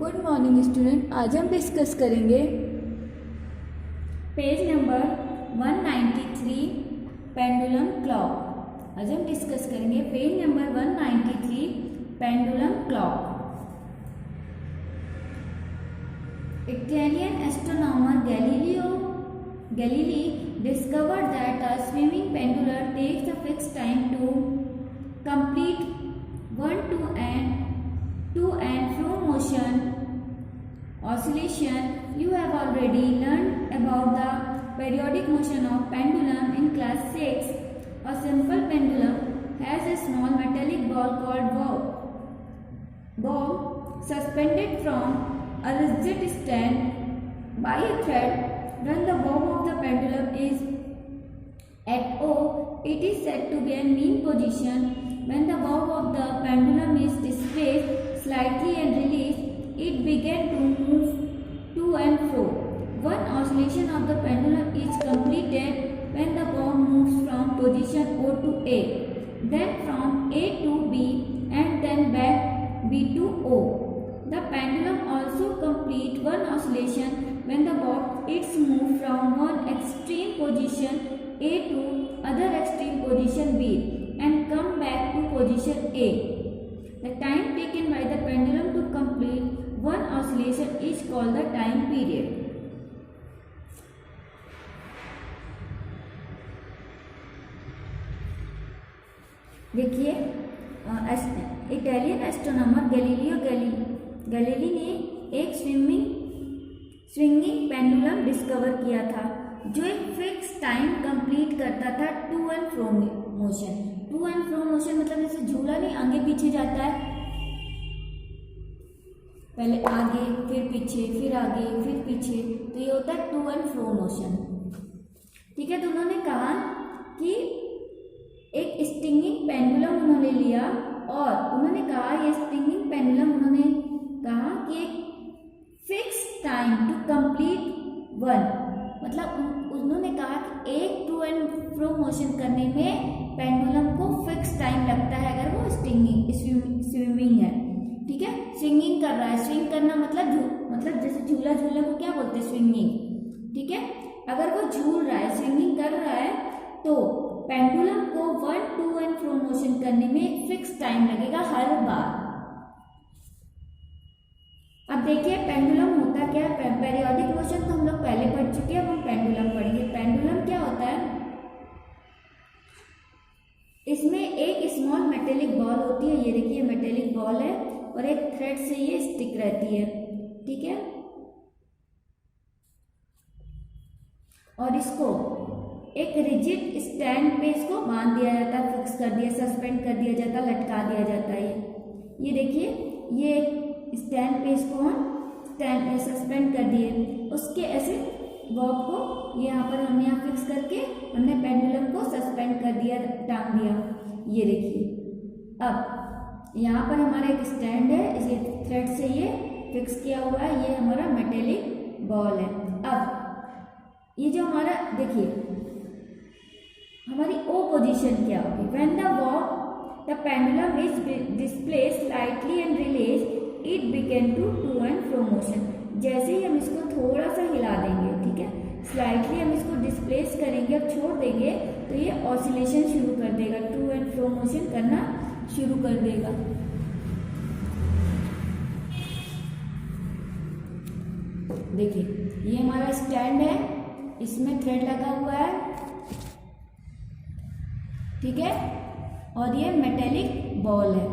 Good morning student. आज हम discuss करेंगे पेज नंबर 193 पेंडुलम क्लॉक। आज हम डिस्कस करेंगे page number 193 pendulum clock. Italian astronomer Galilei discovered that a swimming pendulum takes a fixed time to complete one to and fro motion oscillation. You have already learned about the periodic motion of pendulum in class 6. A simple pendulum has a small metallic ball called bob suspended from a rigid stand by a thread. When the bob of the pendulum is at O, it is said to be in mean position. When the bob of the pendulum is displaced slightly and released, it begins to move to and fro. One oscillation of the pendulum is completed when the bob moves from position O to A, then from A to B, and then back B to O. The pendulum also completes one oscillation when the bob is moved from one extreme position A to other extreme position B and come back to position A. The time taken by the pendulum to complete one oscillation is called the time period. देखिए, Italian astronomer Galilei ने एक swinging pendulum discover किया था जो एक fix time complete करता था to and fro motion. To and fro motion मतलब जैसे झूला नहीं आगे पीछे जाता है, पहले आगे फिर पीछे फिर आगे फिर पीछे, तो ये होता है टू एंड फ्रो मोशन। ठीक है, तो उन्होंने कहा कि एक स्टिंगिंग पेंडुलम उन्होंने लिया और उन्होंने कहा ये स्टिंगिंग पेंडुलम उन्होंने कहा कि एक fix time to complete one, मतलब उन्होंने कहा कि एक टू एंड फ्रो मोशन करने में पेंडुलम को फिक्स टाइम लगता है अगर वो स्विमिंग है। ठीक है, स्विंगिंग कर रहा है। स्विंग करना मतलब जैसे झूला झूलने को क्या बोलते हैं? स्विंगिंग। ठीक है, अगर वो झूल रहा है, स्विंगिंग कर रहा है, तो पेंडुलम को one two and fro motion करने में एक फिक्स टाइम लगेगा हर बार। अब देखिए पेंडुलम होता क्या है। पेरियोडिक मोशन तो हम लोग पहले पढ़ चुके हैं, अब हम पेंडुलम पढ़ेंगे। पेंडुलम क्या होता है? इसमें एक स्मॉल मेटेलिक बॉल होती है, ये देखिए मेटेलिक बॉल है और एक थ्रेड से ये स्टिक रहती है। ठीक है, और इसको एक रिजिड स्टैंड पे इसको बांध दिया जाता है, फिक्स कर दिया, सस्पेंड कर दिया जाता है, लटका दिया जाता है। ये देखिए, ये स्टैंड पे इसको हम स्टैंड पे सस्पेंड कर दिए, उसके ऐसे बॉब को यहाँ पर हमने यहाँ फिक्स करके हमने पेंडुलम को सस्पेंड कर दिया, टांग दिया। ये देखिए, अब यहाँ पर हमारा एक स्टैंड है, इसे थ्रेड से ये फिक्स किया हुआ है, ये हमारा मेटेलिक बॉल है। अब ये जो हमारा देखिए हमारी ओ पोजीशन क्या होगी? When the pendulum is displaced slightly and release it begin to and fro motion. जैसे ही हम इसको थोड़ा सा हिला देंगे, ठीक है, स्लाइटली हम इसको डिस्प्लेस करेंगे और छोड़ देंगे तो ये ऑसिलेशन शुरू कर देगा, टू एंड फ्रो मोशन करना शुरू कर देगा। देखिए ये हमारा स्टैंड है, इसमें थ्रेड लगा हुआ है, ठीक है, और ये मेटेलिक बॉल है।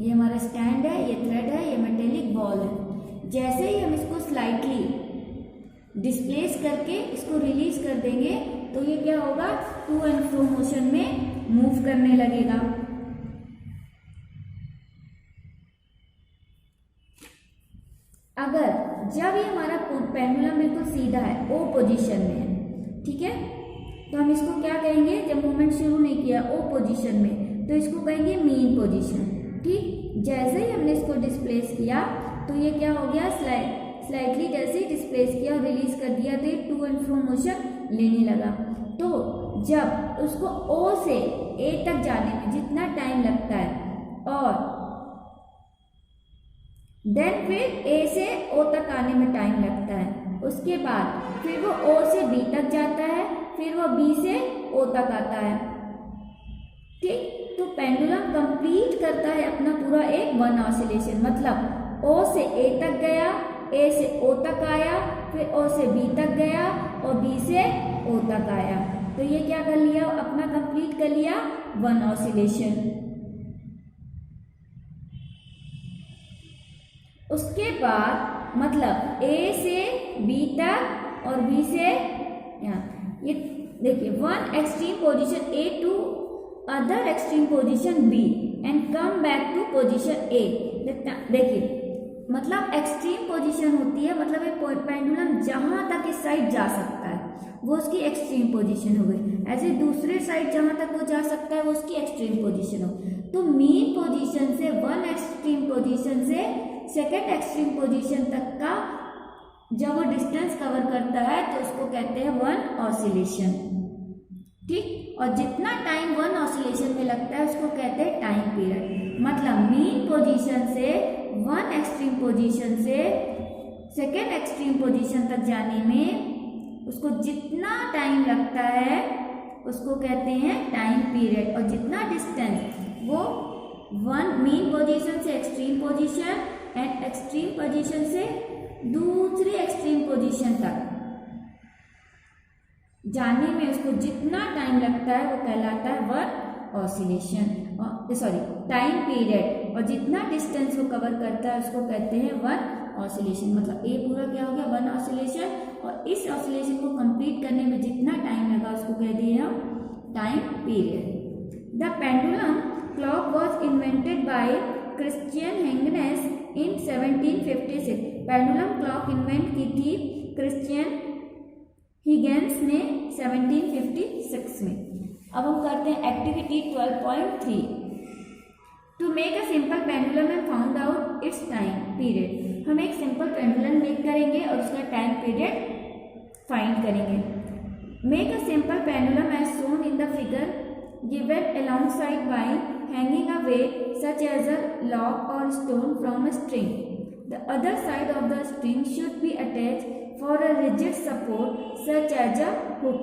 ये हमारा स्टैंड है, ये थ्रेड है, ये मेटेलिक बॉल है। जैसे ही हम इसको स्लाइटली डिस्प्लेस करके इसको रिलीज कर देंगे तो ये क्या होगा? टू एंड फ्रो मोशन में मूव करने लगेगा। अगर जब ये हमारा पेंडुलम बिल्कुल सीधा है, ओ पोजीशन में है, ठीक है, तो हम इसको क्या कहेंगे? जब मूवमेंट शुरू नहीं किया ओ पोजीशन में, तो इसको कहेंगे मीन पोजीशन। ठीक, जैसे ही हमने इसको डिस्प्लेस किया तो ये क्या हो गया? स्लाइटली जैसे ही डिस्प्लेस किया और रिलीज कर दिया तो ये टू एंड फ्रो मोशन लेने लगा। तो जब उसको ओ से ए तक जाने में जितना टाइम लगता है और देन फिर ए से ओ तक आने में टाइम लगता है, उसके बाद फिर वो ओ से बी तक जाता है, फिर वो बी से ओ तक आता है। ठीक, तो पेंडुलम कंप्लीट करता है अपना पूरा एक वन ऑसिलेशन, मतलब ओ से ए तक गया, ए से ओ तक आया, फिर ओ से बी तक गया और बी से ओ तक आया। तो ये क्या कर लिया, अपना कंप्लीट कर लिया वन ऑसिलेशन। उसके बाद मतलब ए से बी तक और बी से यहाँ, ये देखिए one extreme position A to other extreme position B and come back to position A. देखिए मतलब एक्सट्रीम पोजीशन होती है, मतलब एक पेंडुलम जहां तक इस साइड जा सकता है वो उसकी एक्सट्रीम पोजीशन हो गई, ऐसे दूसरे साइड जहां तक वो जा सकता है वो उसकी एक्सट्रीम पोजीशन हो। तो मीन पोजीशन से वन एक्सट्रीम पोजीशन से सेकेंड एक्सट्रीम पोजीशन तक का जब वो डिस्टेंस कवर करता है तो उसको कहते हैं वन ऑसिलेशन। ठीक, और जितना टाइम वन ऑसिलेशन में लगता है उसको कहते हैं टाइम पीरियड। मतलब मीन पोजीशन से वन एक्सट्रीम पोजीशन से सेकेंड एक्सट्रीम पोजीशन तक जाने में उसको जितना टाइम लगता है उसको कहते हैं टाइम पीरियड। और जितना डिस्टेंस वो वन मीन पोजीशन से extreme position and extreme position से दूसरी एक्सट्रीम पोजीशन तक जाने में उसको जितना टाइम लगता है वो कहलाता है one oscillation, sorry time period. और जितना डिस्टेंस वो कवर करता है उसको कहते हैं वन ऑसिलेशन। मतलब ए पूरा क्या हो गया वन ऑसिलेशन, और इस ऑसिलेशन को कंप्लीट करने में जितना टाइम लगा उसको कह दिए हम time period. The pendulum clock was invented by Christian Huygens in 1756। Pendulum clock invent की थी क्रिश्चियन हिगेंस ने 1756 में। अब हम करते हैं activity 12.3। To make a simple pendulum and found out its time period. हम एक सिंपल पेंडुलम मेक करेंगे और उसका टाइम पीरियड फाइंड करेंगे। Make a simple pendulum as shown in the figure given alongside by hanging a weight such as a log or stone from a string. The other side of the string should be attached for a rigid support such as a hook.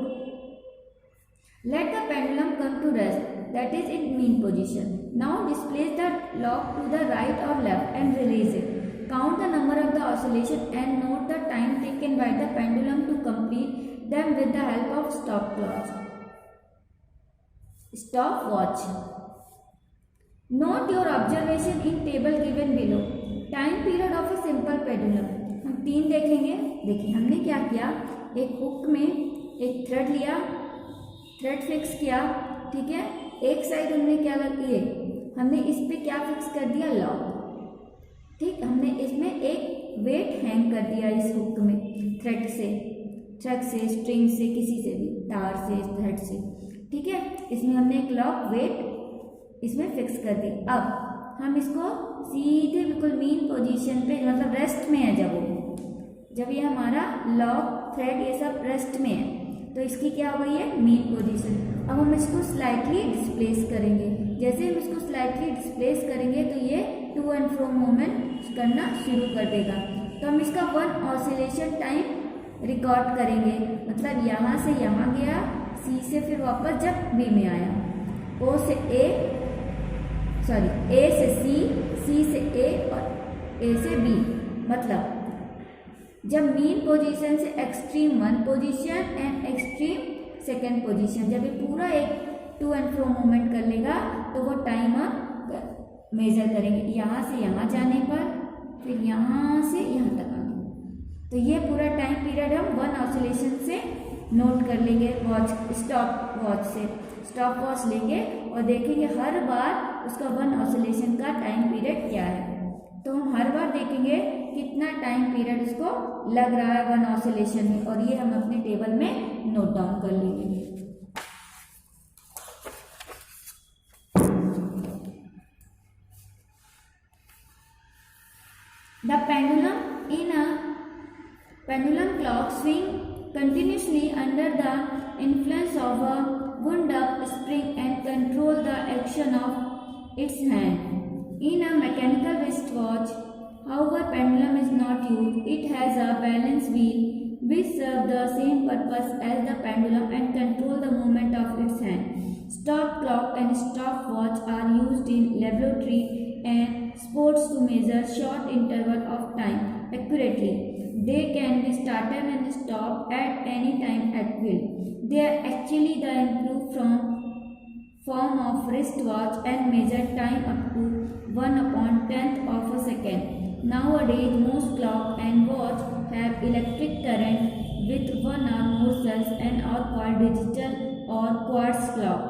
Let the pendulum come to rest, that is in mean position. Now displace the log to the right or left and release it. Count the number of the oscillation and note the time taken by the pendulum to complete them with the help of stopwatch. Note your observation in table given below. Time period of a simple pendulum. हम 3 देखेंगे। देखिए हमने क्या किया, एक hook में एक thread लिया, थ्रेड फिक्स किया, ठीक है। एक साइड हमने क्या लगी, हमने इस पे क्या फिक्स कर दिया, लॉक। ठीक, हमने इसमें एक वेट हैंग कर दिया इस हुक में, थ्रेड से, स्ट्रिंग से, किसी से भी, तार से, थ्रेड से, ठीक है। इसमें हमने एक लॉक वेट इसमें फिक्स कर दी। अब हम इसको सीधे बिल्कुल मीन पोजीशन पे, मतलब रेस्ट में है, जब ये हमारा लॉक थ्रेड ये सब रेस्ट में है तो इसकी क्या हो गई है, मीन पोजीशन। अब हम इसको स्लाइटली डिस्प्लेस करेंगे। जैसे हम इसको स्लाइटली डिस्प्लेस करेंगे तो ये टू एंड फ्रो मूवमेंट करना शुरू कर देगा। तो हम इसका वन ऑसिलेशन टाइम रिकॉर्ड करेंगे। मतलब यहाँ से यहाँ गया, सी से फिर वापस जब बी में आया, ओ से ए से सी से ए और ए से बी। मतलब जब मीन पोजीशन से extreme one position and extreme second position, जब ये पूरा एक टू एंड फ्रो मूवमेंट कर लेगा तो वो टाइम आप मेजर करेंगे। यहाँ से यहाँ जाने पर, फिर यहाँ से यहाँ तक आने, तो ये पूरा टाइम पीरियड हम वन ऑसिलेशन से नोट कर लेंगे। स्टॉप वॉच लेंगे और देखेंगे हर बार उसका वन ऑसिलेशन का टाइम पीरियड क्या है। तो हम हर बार देखेंगे कितना टाइम पीरियड उसको लग रहा है वन ऑसिलेशन में, और ये हम अपने टेबल में नोट डाउन कर लेंगे। The pendulum in a pendulum clock swing continuously under the influence of a wound-up spring and control the action of its hand. In a mechanical wristwatch, however, It has a balance wheel which serve the same purpose as the pendulum and control the movement of its hand. Stop clock and stopwatch are used in laboratory and sports to measure short interval of time accurately. They can be started and stopped at any time at will. They are actually the improved form of wristwatch and measure time up to 1/10th of a second. Nowadays, most clock and watch have electric current with one or more cells and are called digital or quartz clock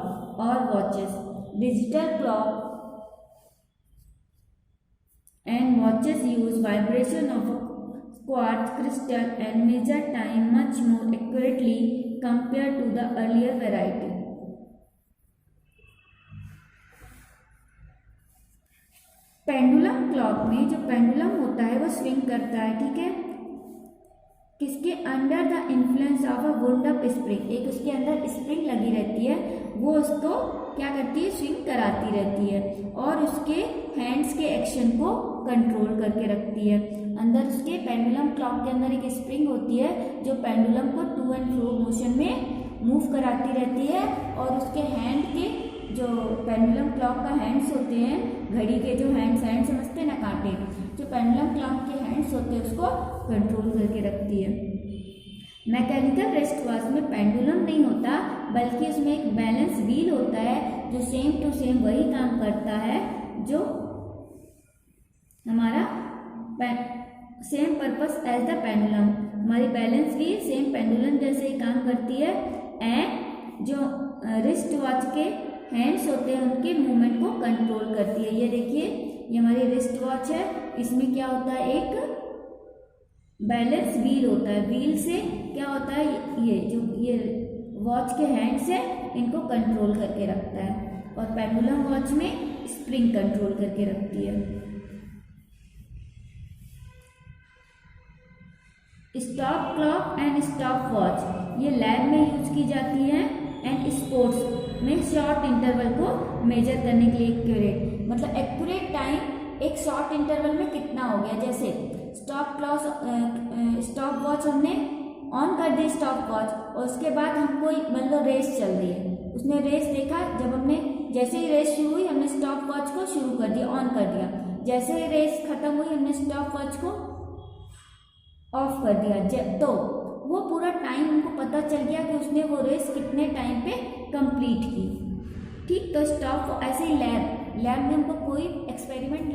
or watches. Digital clock and watches use vibration of a quartz crystal and measure time much more accurately compared to the earlier variety. Pendulum clock में जो pendulum होता है वो swing करता है, ठीक है, किसके under the influence of a wound up spring. एक उसके अंदर स्प्रिंग लगी रहती है, वो उसको क्या करती है, स्विंग कराती रहती है और उसके हैंड्स के एक्शन को कंट्रोल करके रखती है। अंदर उसके पेंडुलम क्लॉक के अंदर एक स्प्रिंग होती है जो पेंडुलम को टू एंड फ्रो मोशन में मूव कराती रहती है और उसके हैंड के जो पेंडुलम क्लॉक का हैंड्स होते हैं, घड़ी के जो हैंड समझते हैं ना, कांटे, जो पेंडुलम क्लॉक के हैंड्स होते हैं उसको कंट्रोल करके रखती है। मैकेनिकल रिस्ट वॉच में पेंडुलम नहीं होता बल्कि उसमें एक बैलेंस व्हील होता है जो सेम टू सेम वही काम करता है जो हमारा same purpose as the pendulum. हमारी बैलेंस व्हील सेम पेंडुलम जैसे ही काम करती है एंड जो रिस्ट वॉच के हैंड्स होते हैं उनके मूवमेंट को कंट्रोल करती है। ये देखिए, ये हमारी रिस्ट वॉच है, इसमें क्या होता है, एक बैलेंस व्हील होता है। व्हील से क्या होता है, ये वॉच के हैंड्स है इनको कंट्रोल करके रखता है और पेंडुलम वॉच में स्प्रिंग कंट्रोल करके रखती है। Stop clock and stop watch ये लैब में यूज की जाती है एंड स्पोर्ट्स में शॉर्ट इंटरवल को मेजर करने के लिए एक्यूरेट, मतलब एक्यूरेट टाइम एक शॉर्ट इंटरवल में कितना हो गया। जैसे स्टॉप वॉच हमने ऑन कर दी स्टॉप वॉच और उसके बाद हम कोई मान लो रेस चल रही है, उसने रेस देखा, जब हमने जैसे ही रेस शुरू हुई हमने स्टॉप वॉच को शुरू कर दिया, ऑन कर दिया, जैसे ही रेस खत्म हुई हमने स्टॉप वॉच को ऑफ कर दिया, तो वो पूरा टाइम उनको पता चल गया कि उसने वो रेस कितने टाइम पे कंप्लीट की। ठीक, तो स्टॉप ऐसे ही लैब में हमको कोई एक्सपेरिमेंट